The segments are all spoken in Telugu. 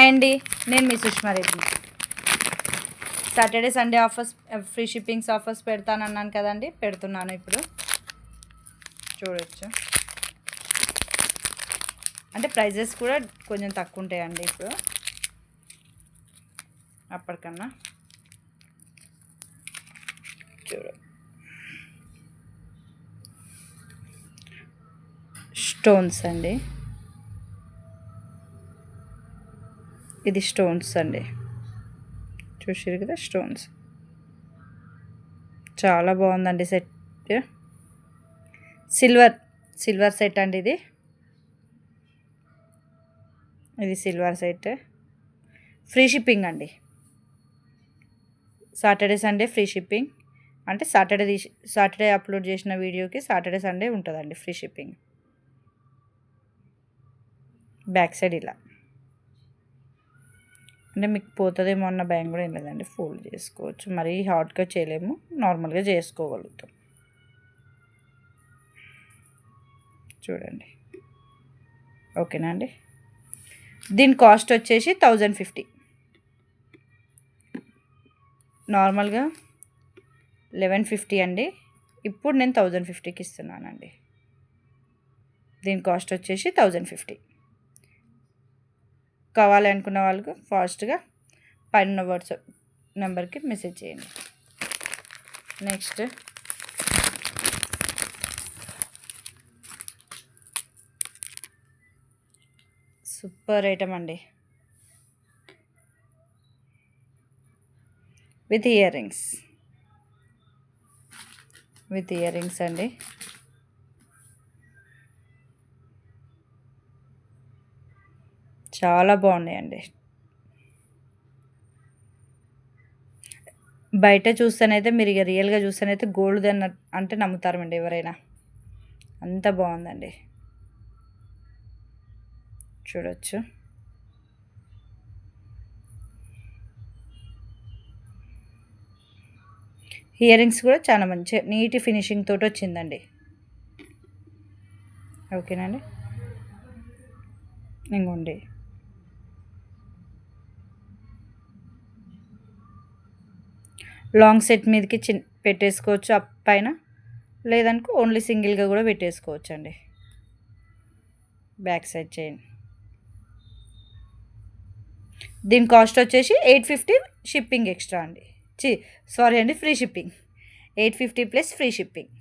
హాయ్ అండి, నేను మీ Sushma Reddy. Saturday Sunday offers, free shippings offers పెడతానన్నాను కదండి, పెడుతున్నాను. ఇప్పుడు చూడొచ్చు, అంటే ప్రైజెస్ కూడా కొంచెం తక్కువ ఉంటాయండి ఇప్పుడు అప్పటికన్నా. చూడ స్టోన్స్ అండి, ఇది స్టోన్స్ అండి, చూసారు కదా స్టోన్స్. చాలా బాగుందండి సెట్. సిల్వర్ సెట్ అండి, ఇది సిల్వర్ సెట్. ఫ్రీ షిప్పింగ్ అండి, సాటర్డే సండే ఫ్రీ షిప్పింగ్. అంటే సాటర్డే అప్లోడ్ చేసిన వీడియోకి సాటర్డే సండే ఉంటుందండి ఫ్రీ షిప్పింగ్. బ్యాక్ సైడ్ ఇలా, అంటే మీకు పోతుందేమో అన్న భయం కూడా ఏం లేదండి, ఫోల్డ్ చేసుకోవచ్చు. మరీ హాట్గా చేయలేము, నార్మల్గా చేసుకోగలుగుతాం. చూడండి, ఓకేనా అండి. దీని కాస్ట్ వచ్చేసి 1050. నార్మల్గా 1150 అండి, ఇప్పుడు నేను 1050కి ఇస్తున్నానండి. దీని కాస్ట్ వచ్చేసి 1050. కావాలి అనుకున్న వాళ్ళకు ఫాస్ట్గా పైన వాట్సాప్ నెంబర్కి మెసేజ్ చేయండి. నెక్స్ట్ సూపర్ ఐటమ్ అండి, విత్ ఇయర్ రింగ్స్ అండి. చాలా బాగున్నాయండి. బయట చూస్తేనైతే, మీరు ఇక రియల్గా చూస్తేనైతే గోల్డ్ అంటే నమ్ముతారండి ఎవరైనా, అంత బాగుందండి. చూడొచ్చు, ఇయర్ రింగ్స్ కూడా చాలా మంచి నీట్ ఫినిషింగ్ తోటి వచ్చిందండి. ఓకేనండి, ఇంకోండి లాంగ్ సెట్ మీదకి పెట్టేసుకోవచ్చు అప్ పైన, లేదనుకో ఓన్లీ సింగిల్గా కూడా పెట్టేసుకోవచ్చు అండి. Back side chain. దీని కాస్ట్ వచ్చేసి 850 షిప్పింగ్ ఎక్స్ట్రా అండి. సారీ అండి, free shipping. 850 plus free shipping.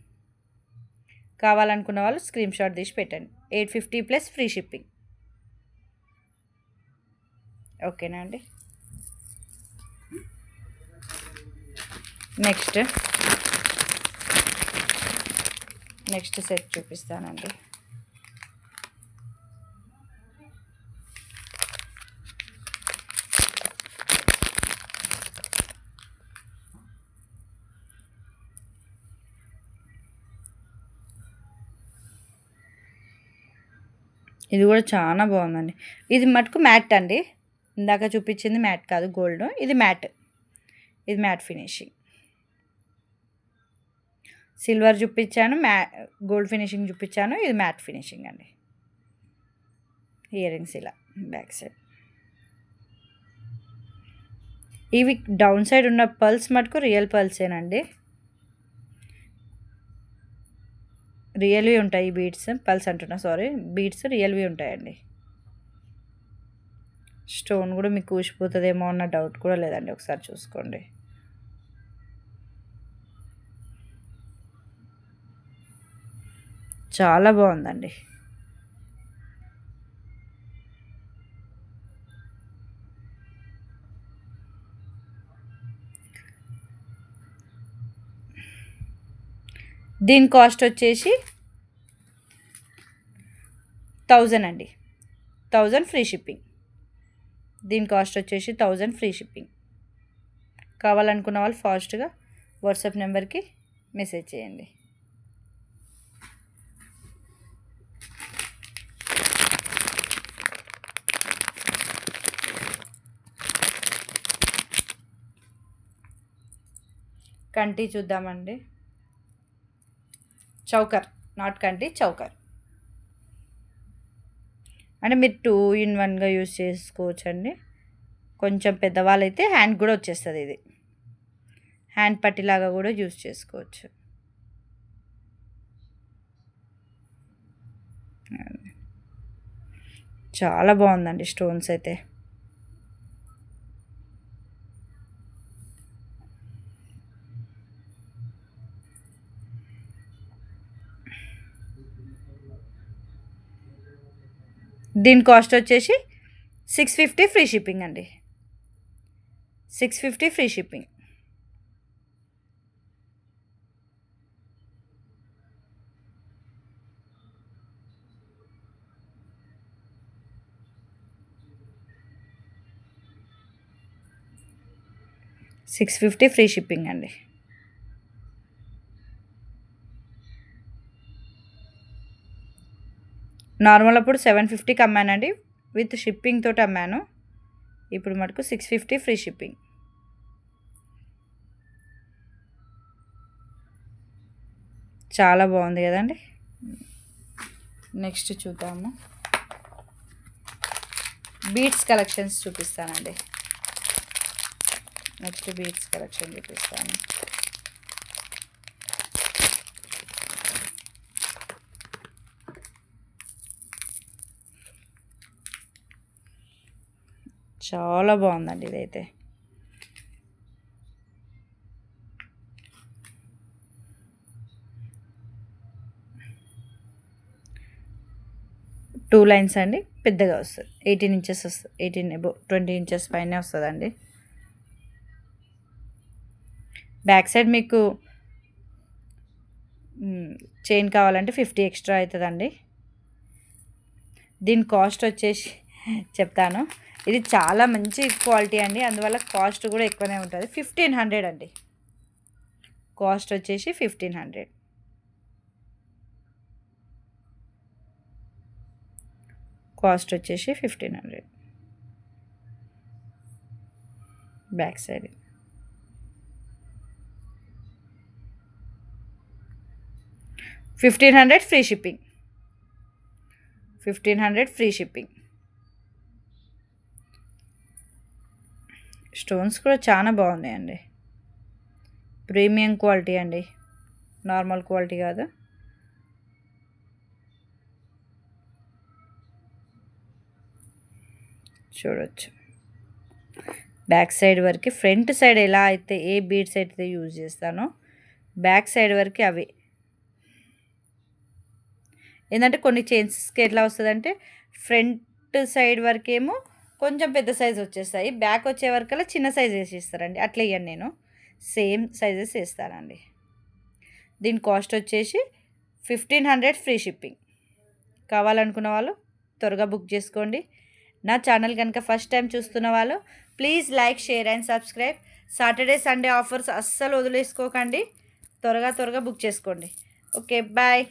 కావాలనుకున్న వాళ్ళు స్క్రీన్ షాట్ తీసి పెట్టండి. 850 ప్లస్ ఫ్రీ షిప్పింగ్. ఓకేనా అండి. నెక్స్ట్ సెట్ చూపిస్తానండి. ఇది కూడా చాలా బాగుందండి. ఇది మటుకు మ్యాట్ అండి, ఇందాక చూపించింది మ్యాట్ కాదు, గోల్డ్. ఇది మ్యాట్ ఫినిషింగ్. సిల్వర్ చూపించాను, గోల్డ్ ఫినిషింగ్ చూపించాను, ఇది మ్యాట్ ఫినిషింగ్ అండి. ఇయర్ రింగ్స్ ఇలా బ్యాక్ సైడ్. ఇవి డౌన్ సైడ్ ఉన్న పర్ల్స్ మటుకు రియల్ పర్ల్సేనండి, రియల్వి ఉంటాయి. బీడ్స్ పల్స్ అంటున్నా, సారీ, బీడ్స్ రియల్వి ఉంటాయండి. స్టోన్ కూడా మీకు ఊసిపోతుందేమో అన్న డౌట్ కూడా లేదండి, ఒకసారి చూసుకోండి. చాలా బాగుందండి. దీని కాస్ట్ వచ్చేసి 1000 అండి, 1000 ఫ్రీ షిప్పింగ్. దీని కాస్ట్ వచ్చేసి 1000 ఫ్రీ షిప్పింగ్. కావాలనుకున్న వాళ్ళు ఫాస్ట్గా వాట్సాప్ నెంబర్కి మెసేజ్ చేయండి. కంటి చూద్దామండి. చౌకర్, నాట్ కంటి, చౌకర్. అంటే మీరు 2 in 1గా యూజ్ చేసుకోవచ్చండి. కొంచెం పెద్దవాళ్ళైతే హ్యాండ్ కూడా వచ్చేస్తుంది. ఇది హ్యాండ్ పట్టిలాగా కూడా యూజ్ చేసుకోవచ్చు. చాలా బాగుందండి స్టోన్స్ అయితే. దీని కాస్ట్ వచ్చేసి 650 ఫ్రీ షిప్పింగ్ అండి. 650 ఫ్రీ షిప్పింగ్. $650 ఫ్రీ షిప్పింగ్ అండి. నార్మల్ అప్పుడు 750కి అమ్మానండి, విత్ షిప్పింగ్ తోటి అమ్మాను. ఇప్పుడు మటుకు 650 ఫ్రీ షిప్పింగ్. చాలా బాగుంది కదండి. నెక్స్ట్ చూద్దాము. బీడ్స్ కలెక్షన్స్ చూపిస్తానండి. నెక్స్ట్ బీడ్స్ కలెక్షన్ చూపిస్తాను. చాలా బాగుందండి ఇదైతే. టూ లైన్స్ అండి, పెద్దగా వస్తుంది. 18 ఇంచెస్ వస్తుంది. 18 అబో 20 ఇంచెస్ పైనే వస్తుందండి. బ్యాక్ సైడ్ మీకు చైన్ కావాలంటే 50 ఎక్స్ట్రా అవుతుందండి. దీని కాస్ట్ వచ్చేసి చెప్తాను. ఇది చాలా మంచి క్వాలిటీ అండి, అందువల్ల కాస్ట్ కూడా ఎక్కువనే ఉంటుంది. 1500 అండి. కాస్ట్ వచ్చేసి 1500. కాస్ట్ వచ్చేసి 1500. Back side 1500 free shipping. 1500 free shipping. Stones కూడా చాలా బాగున్నాయండి. ప్రీమియం క్వాలిటీ అండి, నార్మల్ క్వాలిటీ కాదు. చూడొచ్చు బ్యాక్ సైడ్ వరకు. ఫ్రంట్ సైడ్ ఎలా అయితే ఏ బీడ్స్ అయితే యూజ్ చేస్తానో బ్యాక్ సైడ్ వరకు అవి. ఏంటంటే కొన్ని చైన్స్కి ఎట్లా వస్తుందంటే ఫ్రంట్ సైడ్ వరకేమో కొంచెం పెద్ద సైజ్ వచ్చేస్తాయి, బ్యాక్ వచ్చే వరకల్లా చిన్న సైజ్ వేసి ఇస్తారండి. అట్లా ఇవ్వను నేను, సేమ్ సైజెస్ వేస్తానండి. దీని కాస్ట్ వచ్చేసి 1500 ఫ్రీ షిప్పింగ్. కావాలనుకున్న వాళ్ళు త్వరగా బుక్ చేసుకోండి. నా ఛానల్ కనుక ఫస్ట్ టైం చూస్తున్న వాళ్ళు please like, share and subscribe. Saturday Sunday offers అస్సలు వదిలేసుకోకండి. త్వరగా బుక్ చేసుకోండి. Okay, bye.